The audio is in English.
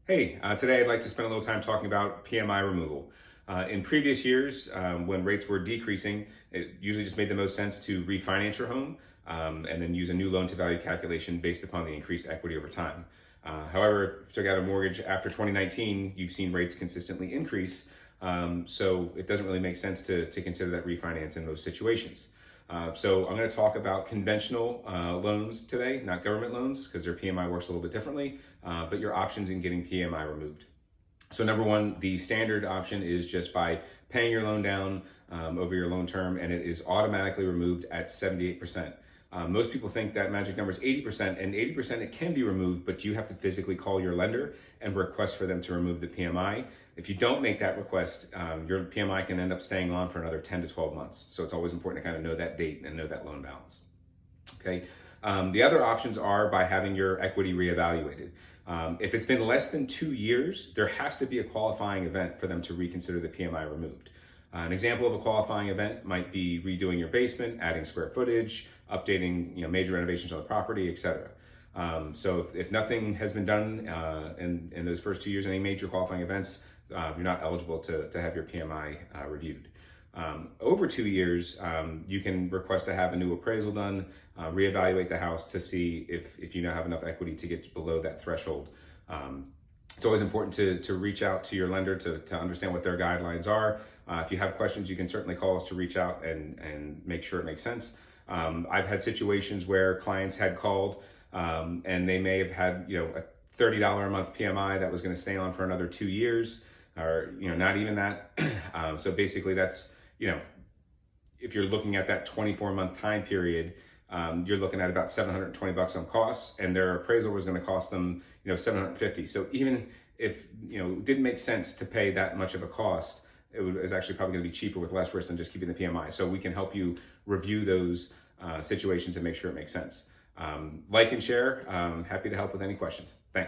Hey, today I'd like to spend a little time talking about PMI removal. In previous years, when rates were decreasing, it usually just made the most sense to refinance your home and then use a new loan to value calculation based upon the increased equity over time. However, if you took out a mortgage after 2019, you've seen rates consistently increase. So it doesn't really make sense to consider that refinance in those situations. So I'm going to talk about conventional loans today, not government loans, because their PMI works a little bit differently, but your options in getting PMI removed. So number one, the standard option is just by paying your loan down over your loan term, and it is automatically removed at 78%. Most people think that magic number is 80%, and 80% it can be removed, but you have to physically call your lender and request for them to remove the PMI. If you don't make that request, your PMI can end up staying on for another 10 to 12 months. So it's always important to kind of know that date and know that loan balance. Okay. The other options are by having your equity reevaluated. If it's been less than 2 years, there has to be a qualifying event for them to reconsider the PMI removed. An example of a qualifying event might be redoing your basement, adding square footage, updating major renovations on the property, etc. So if nothing has been done in those first 2 years, any major qualifying events, you're not eligible to have your PMI reviewed. Over 2 years, you can request to have a new appraisal done, reevaluate the house to see if you now have enough equity to get below that threshold. It's always important to reach out to your lender to understand what their guidelines are. If you have questions, you can certainly call us to reach out and make sure it makes sense. I've had situations where clients had called and they may have had a $30 a month PMI that was going to stay on for another 2 years, or not even that. So basically, that's if you're looking at that 24-month time period, you're looking at about $720 on costs, and their appraisal was going to cost them $750. So even if it didn't make sense to pay that much of a cost, it's actually probably going to be cheaper with less risk than just keeping the PMI. So we can help you review those situations and make sure it makes sense. Like and share. Happy to help with any questions. Thanks.